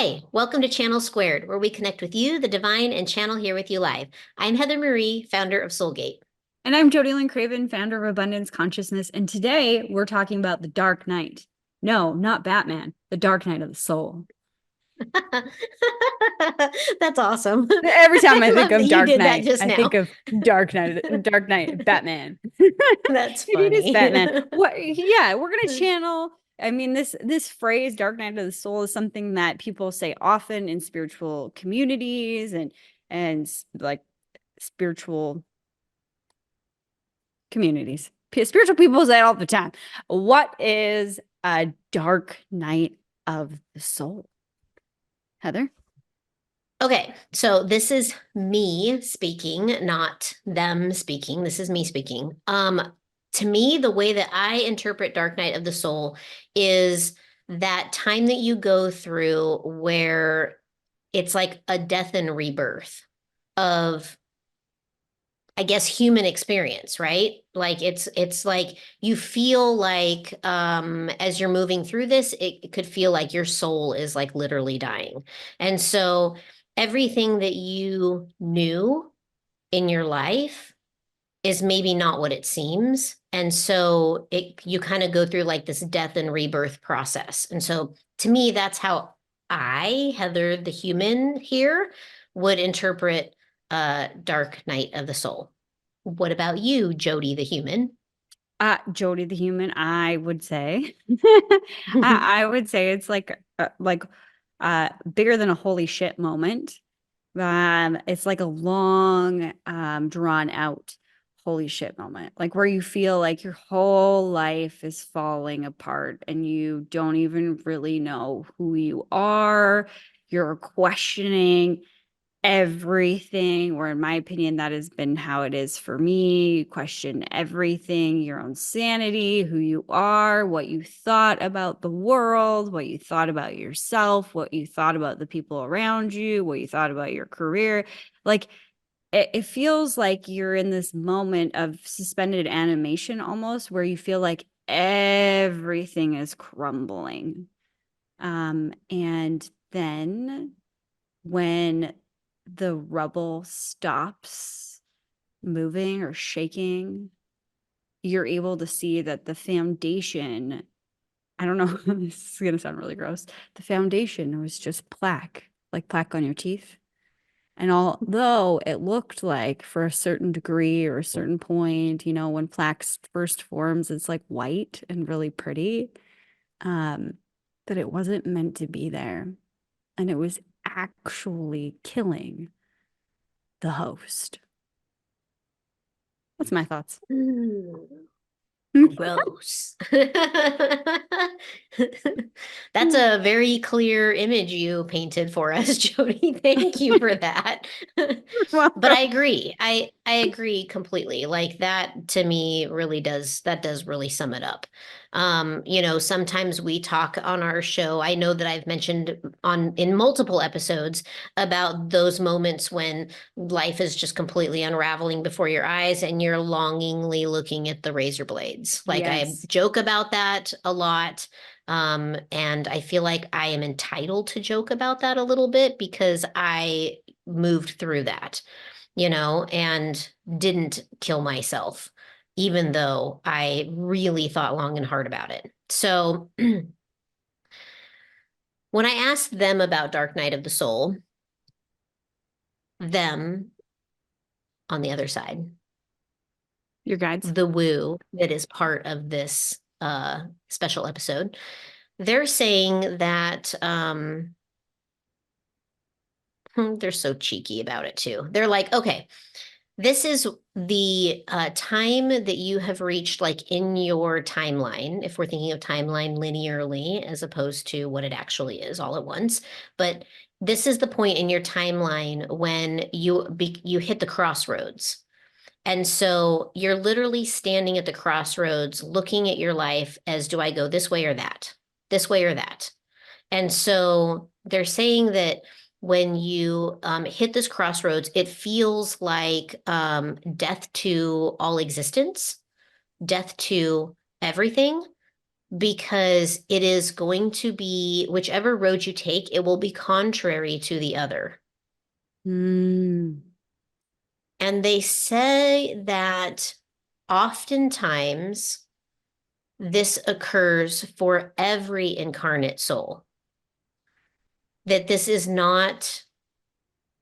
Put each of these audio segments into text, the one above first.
Hi, welcome to Channel Squared, where we connect with you, the divine, and channel here with you live. I'm Heather Marie, founder of Soulgate. And I'm Jody Lynn Craven, founder of Abundance Consciousness. And today we're talking about the Dark Knight. No, not Batman, the Dark Knight of the Soul. That's awesome. Every time I I think love that of you Dark did that Knight, just I now. think of Dark Knight, Batman. That's It is funny. Batman. What? Yeah, we're gonna channel. I mean, this phrase, Dark Night of the Soul, is something that people say often in spiritual communities and like spiritual communities. Spiritual people say it all the time. What is a dark night of the soul? Heather? Okay, so this is me speaking, not them speaking. This is me speaking. To me, the way that I interpret Dark Night of the Soul is that time that you go through where it's like a death and rebirth of, I guess, human experience, right? Like it's like you feel like as you're moving through this, it could feel like your soul is like literally dying. And so everything that you knew in your life is maybe not what it seems. And so it you kind of go through like this death and rebirth process. And so to me, that's how I, Heather the human here, would interpret Dark Night of the Soul. What about you, Jody the human? Jody the human, I would say. I would say it's like bigger than a holy shit moment. It's like a long, drawn out holy shit moment, like where you feel like your whole life is falling apart and you don't even really know who you are. You're questioning everything, or in my opinion, that has been how it is for me. You question everything, your own sanity, who you are, what you thought about the world, what you thought about yourself, what you thought about the people around you, what you thought about your career. Like it feels like you're in this moment of suspended animation almost, where you feel like everything is crumbling. And then when the rubble stops moving or shaking, you're able to see that the foundation, I don't know, this is going to sound really gross. The foundation was just plaque, like plaque on your teeth. And although it looked like for a certain degree or a certain point, when plaque first forms, it's like white and really pretty, um, that it wasn't meant to be there. And it was actually killing the host. That's my thoughts. Mm. Gross. That's a very clear image you painted for us, Jody. Thank you for that. But I Welcome. agree. I agree completely. Like that to me really does really sum it up. Sometimes we talk on our show. I know that I've mentioned on in multiple episodes about those moments when life is just completely unraveling before your eyes and you're longingly looking at the razor blades. Like I Yes. joke about that a lot. And I feel like I am entitled to joke about that a little bit because I moved through that, and didn't kill myself, even though I really thought long and hard about it. So when I asked them about Dark Night of the Soul, them on the other side, Your guides. the woo that is part of this special episode, they're saying that they're so cheeky about it too. They're like, okay, this is the time that you have reached, like in your timeline, if we're thinking of timeline linearly as opposed to what it actually is all at once. But this is the point in your timeline when you hit the crossroads. And so you're literally standing at the crossroads looking at your life as, do I go this way or that? This way or that? And so they're saying that when you hit this crossroads, it feels like death to all existence, death to everything, because it is going to be whichever road you take, it will be contrary to the other. Mm. And they say that oftentimes this occurs for every incarnate soul, that this is not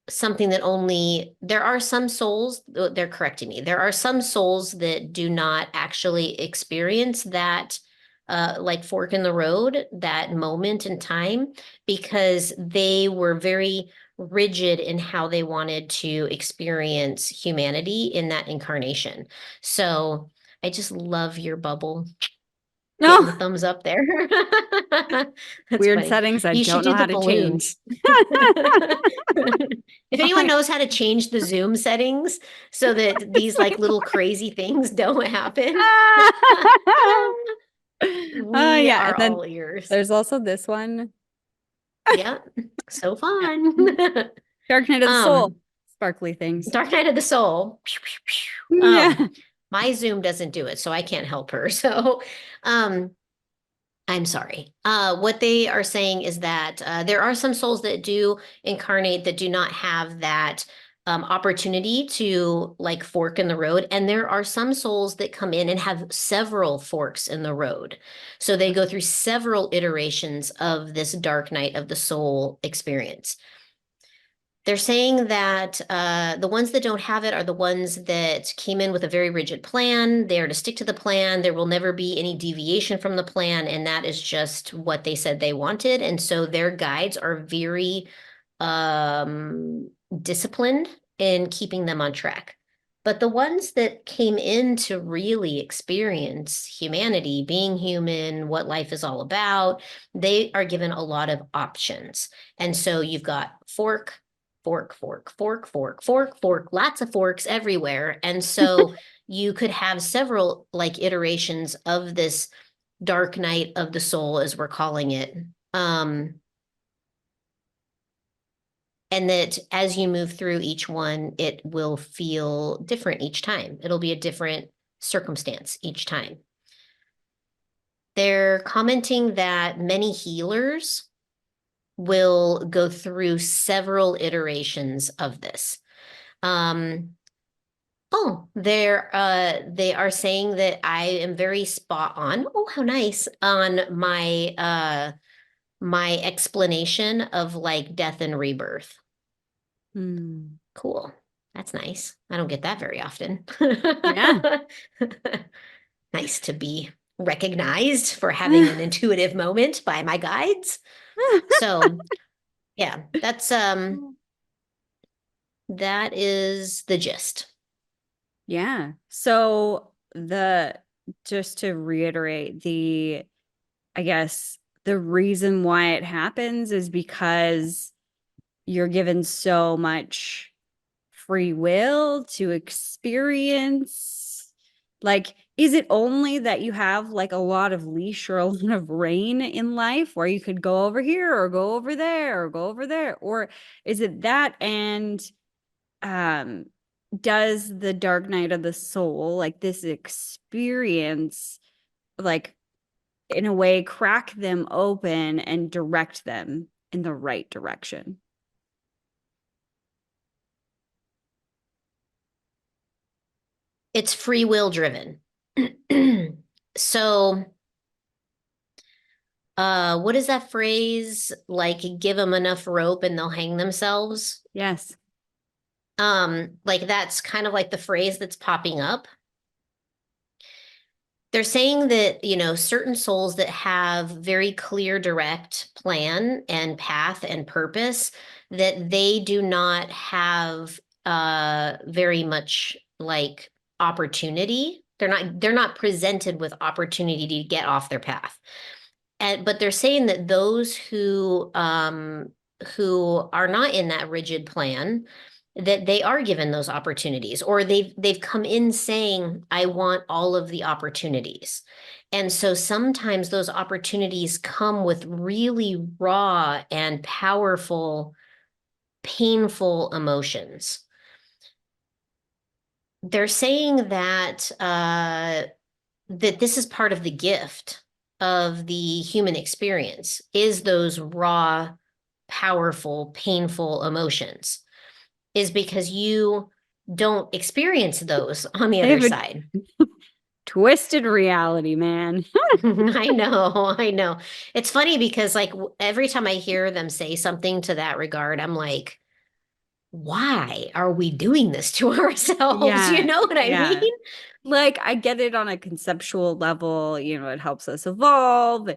something that only there are some souls, they're correcting me. There are some souls that do not actually experience that like fork in the road, that moment in time, because they were very rigid in how they wanted to experience humanity in that incarnation. So I just love your bubble. Getting the No, thumbs up there. That's weird funny. settings I You should don't know do how the to change. balloons. If anyone I knows how to change the Zoom settings so that these like little crazy things don't happen, we yeah, and are then all ears. there's also this one. Yeah, so Yeah. fun. Dark Night of the Soul. Um, Sparkly things. Dark Night of the Soul. Yeah. My Zoom doesn't do it, so I can't help her. So, um, I'm sorry. What they are saying is that there are some souls that do incarnate that do not have that opportunity to like fork in the road. And there are some souls that come in and have several forks in the road. So they go through several iterations of this dark night of the soul experience. They're saying that the ones that don't have it are the ones that came in with a very rigid plan. They are to stick to the plan. There will never be any deviation from the plan. And that is just what they said they wanted. And so their guides are very disciplined in keeping them on track. But the ones that came in to really experience humanity, being human, what life is all about, they are given a lot of options. And so you've got fork, fork, fork, fork, fork, fork, fork, lots of forks everywhere. And so you could have several like iterations of this dark night of the soul, as we're calling it. And that as you move through each one, it will feel different each time. It'll be a different circumstance each time. They're commenting that many healers will go through several iterations of this. Oh, they are saying that I am very spot on. Oh, how nice on my explanation of like death and rebirth. Hmm. Cool. That's nice. I don't get that very often. Yeah. Nice to be recognized for having an intuitive moment by my guides. So, yeah, that is the gist. Yeah. So the just to reiterate I guess the reason why it happens is because you're given so much free will to experience. Like, is it only that you have like a lot of leash or a lot of reign in life where you could go over here or go over there or go over there? Or is it that and um does the dark night of the soul, like this experience, like in a way crack them open and direct them in the right direction? It's free will driven. So, what is that phrase? Like, give them enough rope and they'll hang themselves. Yes. Like that's kind of like the phrase that's popping up. They're saying that, certain souls that have very clear, direct plan and path and purpose, that they do not have very much like opportunity. They're not presented with opportunity to get off their path. But they're saying that those who are not in that rigid plan, that they are given those opportunities, or they've come in saying, I want all of the opportunities. And so sometimes those opportunities come with really raw and powerful, painful emotions. They're saying that that this is part of the gift of the human experience is those raw, powerful, painful emotions, is because you don't experience those on the They other have a side. twisted reality, man. I know, I know. It's funny because like every time I hear them say something to that regard, I'm like, why are we doing this to ourselves? You Yeah, know what I mean? yeah. Like I get it on a conceptual level, you know, it helps us evolve,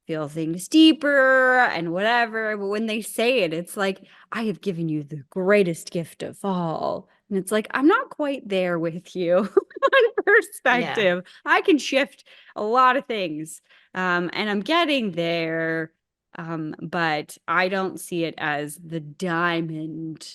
feel things deeper and whatever. But when they say it, it's like, I have given you the greatest gift of all. And it's like, I'm not quite there with you on Yeah. perspective. I can shift a lot of things. And I'm getting there. But I don't see it as the diamond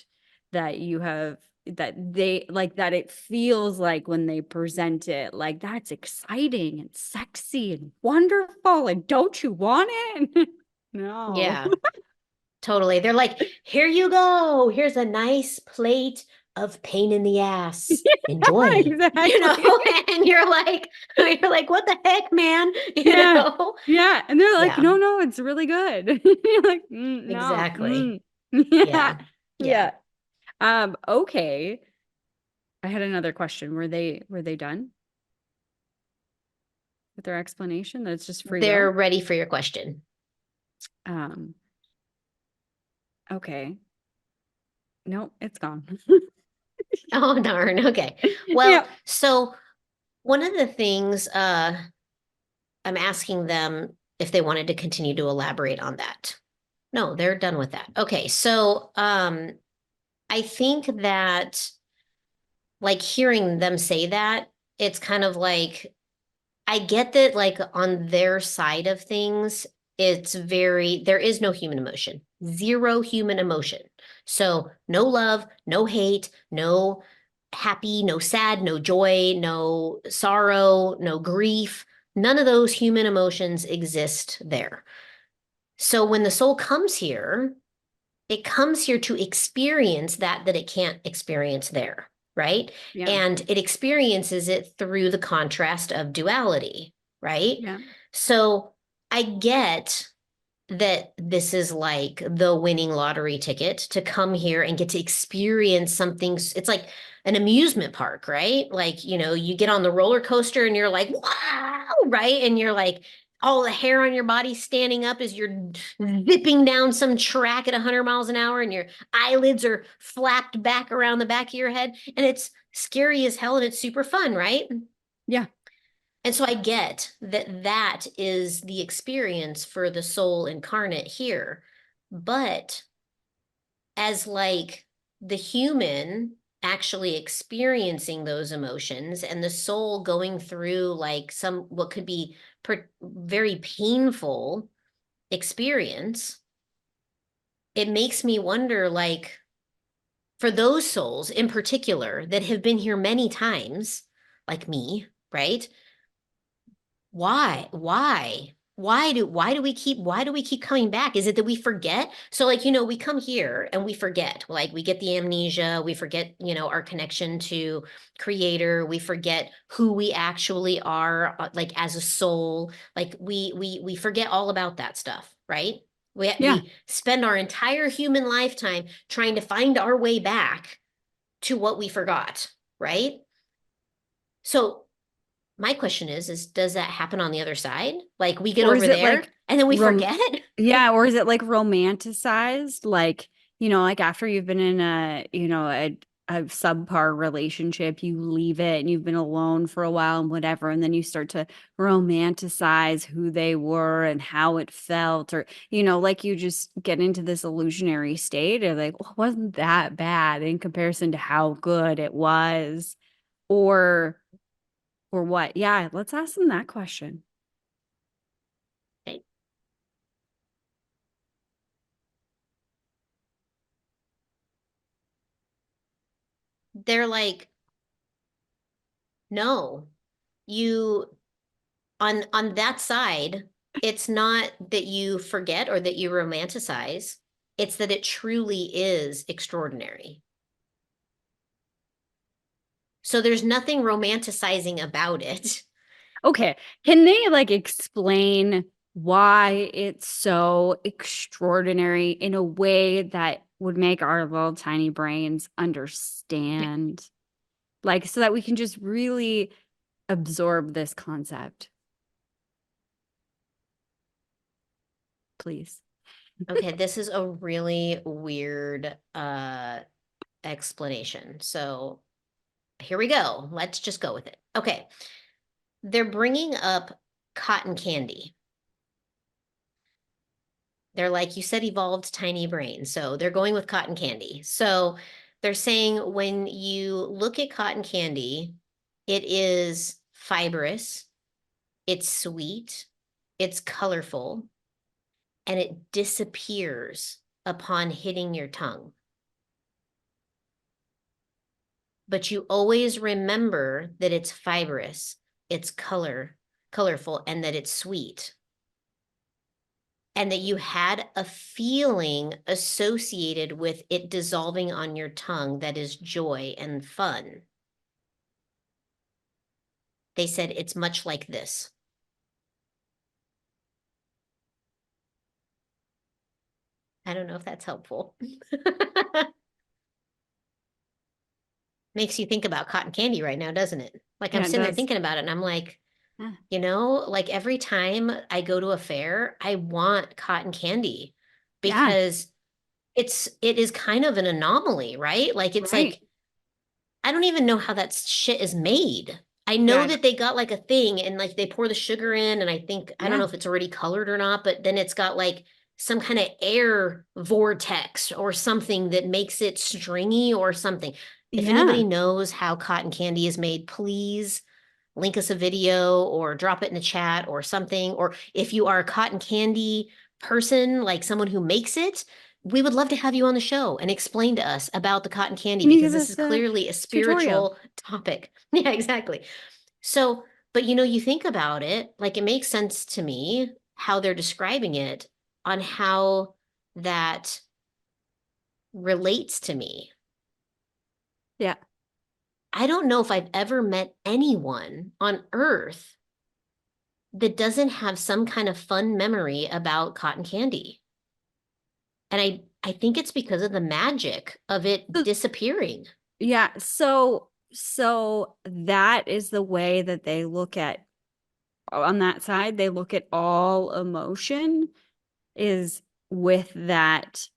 that you have that they like that it feels like when they present it like that's exciting and sexy and wonderful and don't you want it? No. Yeah. Totally. They're like, here you go. Here's a nice plate of pain in the ass. Enjoy. You know, Exactly. and you're like, what the heck, man? You Yeah. know? Yeah. And they're like, Yeah, no, no, it's really good. You're like, no. exactly. Yeah. Yeah. Yeah. Yeah. Okay. I had another question. Were they done with their explanation that it's just free They're will? ready for your question. Um, okay. No, it's gone. Oh, darn. Okay. Well, Yeah. so one of the things I'm asking them if they wanted to continue to elaborate on that. No, they're done with that. Okay. So I think that like hearing them say that, it's kind of like I get that like on their side of things, there is no human emotion, zero human emotion. So no love, no hate, no happy, no sad, no joy, no sorrow, no grief. None of those human emotions exist there. So when the soul comes here, it comes here to experience that it can't experience there, right? Yeah. And it experiences it through the contrast of duality, right? Yeah. So I get that this is like the winning lottery ticket to come here and get to experience something. It's like an amusement park, right? Like, you know, you get on the roller coaster and you're like, wow, right? And you're like, all the hair on your body standing up as you're zipping down some track at 100 miles an hour and your eyelids are flapped back around the back of your head. And it's scary as hell and it's super fun, right? Yeah. And so I get that that is the experience for the soul incarnate here. But as like the human actually experiencing those emotions and the soul going through like some what could be very painful experience, it makes me wonder like for those souls in particular that have been here many times, like me, right? Why do we keep coming back? Is it that we forget? So like, you know, we come here and we forget. Like we get the amnesia, we forget, you know, our connection to creator, we forget who we actually are like as a soul. Like we forget all about that stuff, right? Yeah. We spend our entire human lifetime trying to find our way back to what we forgot, right? So my question is does that happen on the other side? Like we get Or over is it there like and then we rom forget? yeah, or is it like romanticized? Like, you know, like after you've been in a subpar relationship, you leave it and you've been alone for a while and whatever, and then you start to romanticize who they were and how it felt, or like you just get into this illusionary state of like, well, it wasn't that bad in comparison to how good it was, or or what? Yeah, let's ask them that question. They're like, no, you on that side, it's not that you forget or that you romanticize. It's that it truly is extraordinary. So there's nothing romanticizing about it. Okay. Can they like explain why it's so extraordinary in a way that would make our little tiny brains understand? Like, so that we can just really absorb this concept, please. Okay, this is a really weird explanation. So here we go. Let's just go with it. Okay. They're bringing up cotton candy. They're like, you said evolved tiny brain. So they're going with cotton candy. So they're saying when you look at cotton candy, it is fibrous, it's sweet, it's colorful, and it disappears upon hitting your tongue. But you always remember that it's fibrous, it's colorful, and that it's sweet. And that you had a feeling associated with it dissolving on your tongue that is joy and fun. They said it's much like this. I don't know if that's helpful. Makes you think about cotton candy right now, doesn't it? Like I'm Yeah, it sitting there does. thinking about it and I'm like, Yeah. like every time I go to a fair, I want cotton candy Yeah, because it is kind of an anomaly, right? Like it's right. like I don't even know how that shit is made. I know Yeah, that they got like a thing and like they pour the sugar in and I think I don't yeah, know if it's already colored or not, but then it's got like some kind of air vortex or something that makes it stringy or something. If yeah. anybody knows how cotton candy is made, please link us a video or drop it in the chat or something. Or if you are a cotton candy person, like someone who makes it, we would love to have you on the show and explain to us about the cotton candy Can you because give this is us a clearly a tutorial? spiritual topic. Yeah, exactly. So, but you think about it, like it makes sense to me how they're describing it on how that relates to me. Yeah. I don't know if I've ever met anyone on earth that doesn't have some kind of fun memory about cotton candy. And I think it's because of the magic of it So, disappearing. yeah, so that is the way that they look at on that side, they look at all emotion is with that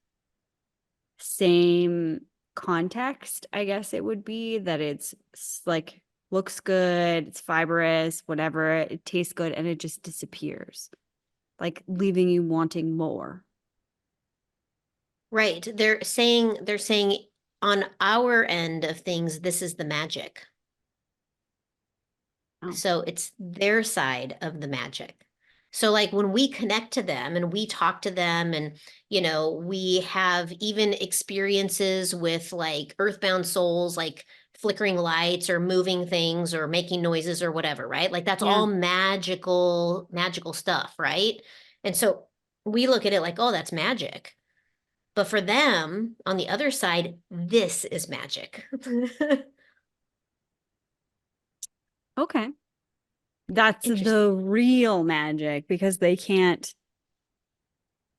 same context, I guess it would be that like looks good, it's fibrous, whatever, it tastes good, and it just disappears, like leaving you wanting more. Right. They're saying on our end of things, this is the magic. Oh, So it's their side of the magic. So like when we connect to them and we talk to them and we have even experiences with like earthbound souls, like flickering lights or moving things or making noises or whatever, right? Like that's yeah. all magical stuff, right? And so we look at it like, oh, that's magic. But for them, on the other side, this is magic. Okay. That's Interesting. the real magic because they can't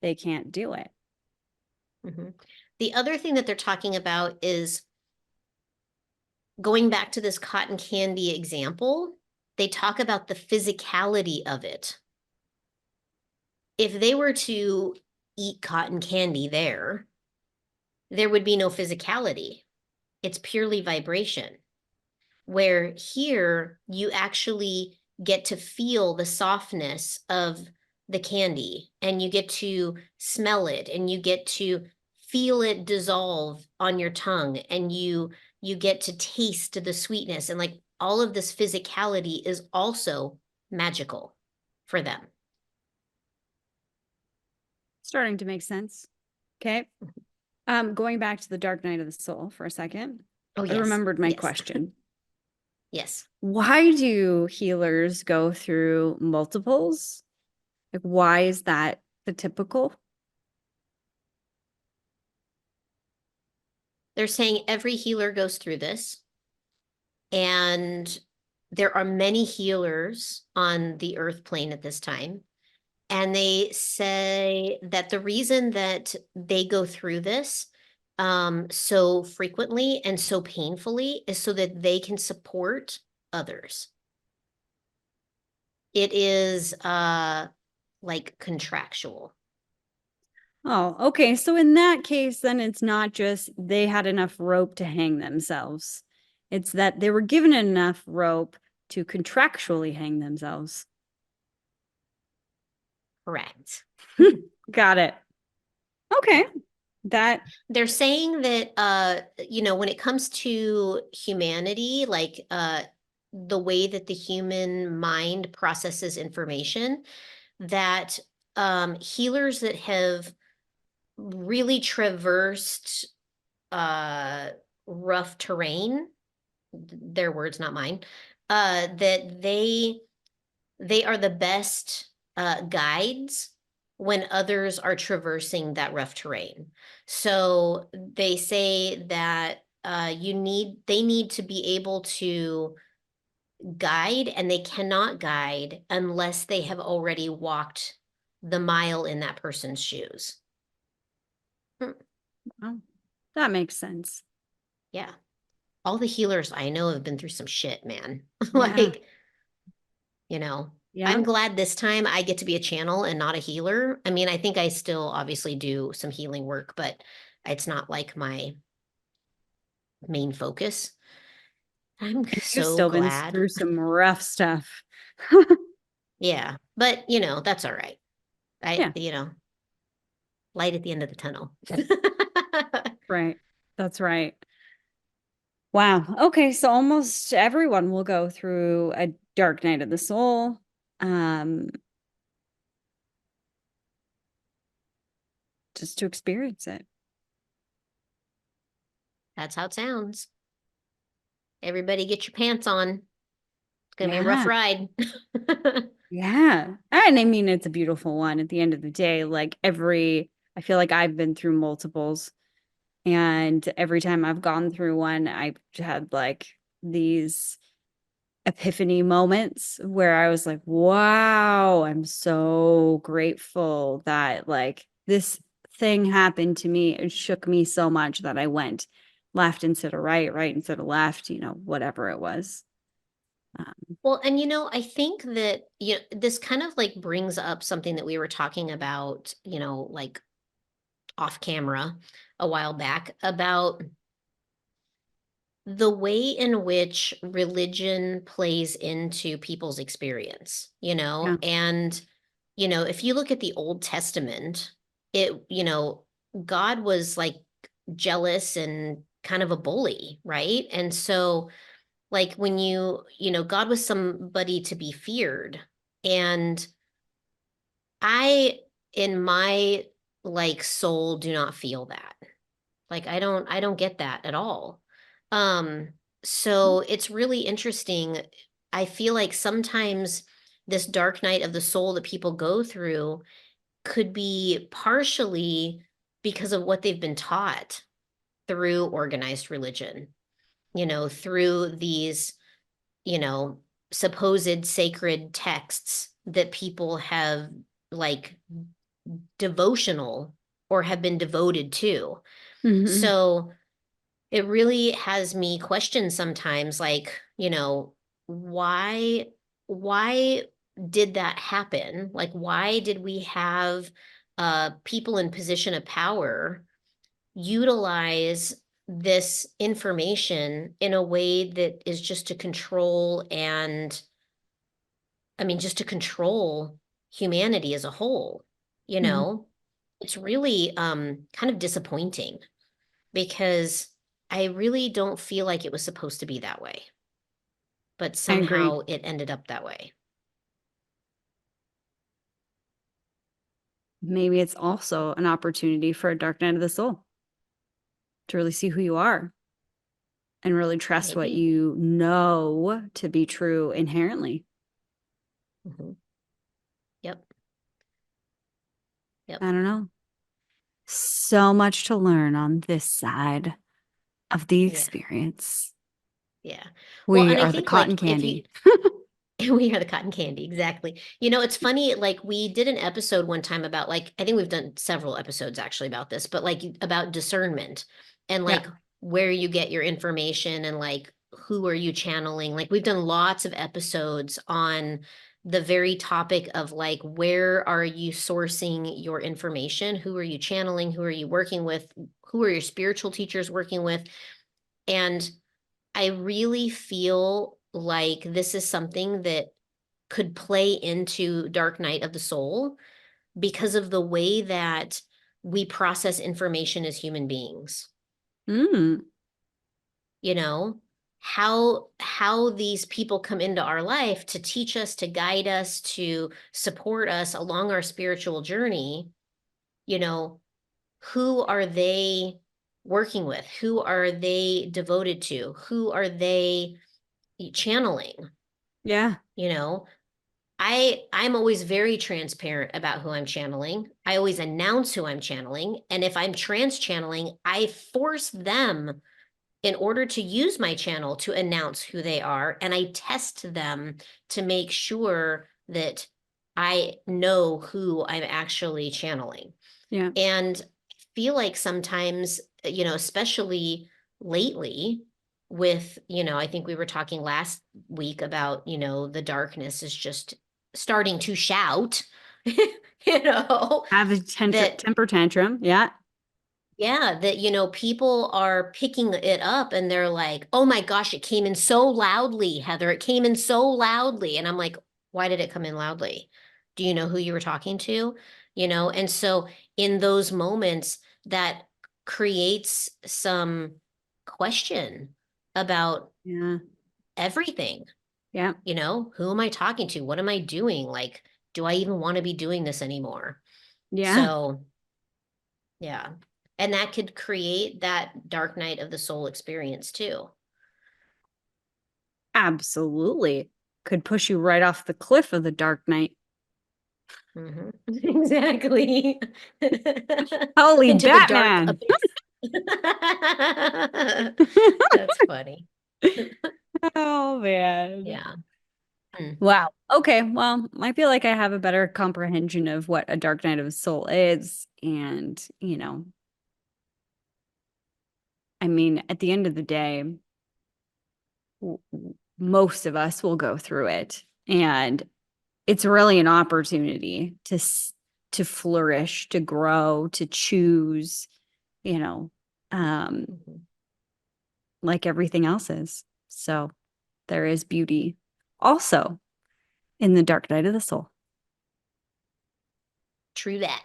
do it. Mhm. The other thing that they're talking about is going back to this cotton candy example, they talk about the physicality of it. If they were to eat cotton candy there would be no physicality. It's purely vibration. Where here you actually get to feel the softness of the candy and you get to smell it and you get to feel it dissolve on your tongue and you get to taste the sweetness and like all of this physicality is also magical for them. Starting to make sense. Okay. Going back to the Dark Night of the Soul for a second, Oh I yes. remembered my Yes. question. Yes. Why do healers go through multiples? Like, why is that the typical? They're saying every healer goes through this and there are many healers on the earth plane at this time. And they say that the reason that they go through this so frequently and so painfully is so that they can support others. It is like contractual. Oh, okay. So in that case, then it's not just they had enough rope to hang themselves. It's that they were given enough rope to contractually hang themselves. Correct. Got it. Okay. That, They're saying that when it comes to humanity, like the way that the human mind processes information, that healers that have really traversed uh rough terrain, their words, not mine, that they are the best guides when others are traversing that rough terrain. So they say that they need to be able to guide, and they cannot guide unless they have already walked the mile in that person's shoes. Hmm. well, that makes sense. Yeah. All the healers I know have been through some shit, man. Yeah. Like, you know, Yeah. I'm glad this time I get to be a channel and not a healer. I mean, I think I still obviously do some healing work, but it's not like my main focus. I'm And you've so still been glad. through some rough stuff. Yeah, but that's all right. Yeah. Light at the end of the tunnel. Right. That's right. Wow. Okay. So almost everyone will go through a dark night of the soul. Um, just to experience it. That's how it sounds. Everybody get your pants on. It's gonna be a rough Yeah. ride. Yeah. And I mean, it's a beautiful one at the end of the day. I feel like I've been through multiples, and every time I've gone through one, I've had like these epiphany moments where I was like, wow, I'm so grateful that like this thing happened to me. It shook me so much that I went left instead of right, right instead of left, whatever it was. Well, and I think that this kind of like brings up something that we were talking about, like off camera a while back about the way in which religion plays into people's experience, Yeah. and if you look at the Old Testament, God was like jealous and kind of a bully, right? And so like when God was somebody to be feared. And I, in my like soul, do not feel that. Like I don't get that at all. Um, so it's really interesting. I feel like sometimes this dark night of the soul that people go through could be partially because of what they've been taught through organized religion, through these you know, supposed sacred texts that people have like devotional or have been devoted to. Mhm. So it really has me question sometimes, like, why did that happen? Like, why did we have people in position of power utilize this information in a way that is just to control and I mean, just to control humanity as a whole, you Mhm. know? It's really kind of disappointing because I really don't feel like it was supposed to be that way, but I agree. somehow it ended up that way. Maybe it's also an opportunity for a dark night of the soul to really see who you are and really trust what Maybe. you know to be true inherently. Hmm. Yep. Yep. I don't know. So much to learn on this side of the Yeah. experience. Yeah. Well, We and I are the think like cotton if you candy. we are the cotton candy, exactly. You know, it's funny, like we did an episode one time about like I think we've done several episodes actually about this, but like about discernment and Yeah. like where you get your information and like who are you channeling. Like we've done lots of episodes on the very topic of like where are you sourcing your information? Who are you channeling? Who are you working with? Who are your spiritual teachers working with? And I really feel like this is something that could play into Dark Night of the Soul because of the way that we process information as human beings. Mm. You know, how these people come into our life to teach us, to guide us, to support us along our spiritual journey, you know, who are they working with? Who are they devoted to? Who are they channeling? Yeah. You know, I'm always very transparent about who I'm channeling. I always announce who I'm channeling, and if I'm trans channeling, I force them in order to use my channel to announce who they are, and I test them to make sure that I know who I'm actually channeling. Yeah. And I feel like sometimes, you know, especially lately with, you know, I think we were talking last week about, you know, the darkness is just starting to shout, you know, Have a that temper tantrum. Yeah. yeah, that, you know, people are picking it up and they're like, oh my gosh, it came in so loudly, Heather. It came in so loudly. And I'm like, why did it come in loudly? Do you know who you were talking to? You know, and so in those moments, that creates some question about Yeah. everything. Yeah. You know, who am I talking to? What am I doing? Like, do I even want to be doing this anymore? Yeah. So, yeah. And that could create that dark night of the soul experience too. Absolutely. Could push you right off the cliff of the dark night. Mhm. Exactly. Holy Into the dark Batman. abyss. That's funny. Oh man. Yeah. Mm. Wow. Okay. Well, I feel like I have a better comprehension of what a dark night of the soul is. And, I mean, at the end of the day, most of us will go through it. And it's really an opportunity to flourish, to grow, to choose, you know, um, Mhm. like everything else is. So there is beauty also in the dark night of the soul. True that.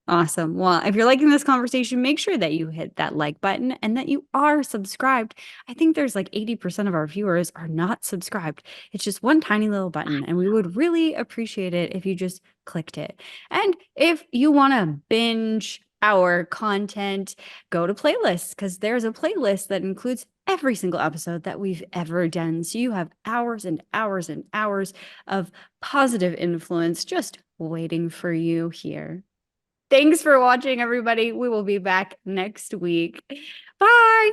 Awesome. Well, if you're liking this conversation, make sure that you hit that like button and that you are subscribed. I think there's like 80% of our viewers are not subscribed. It's just one tiny little button, and we would really appreciate it if you just clicked it. And if you want to binge our content, go to playlists because there's a playlist that includes every single episode that we've ever done. So you have hours and hours and hours of positive influence just waiting for you here. Thanks for watching, everybody. We will be back next week. Bye.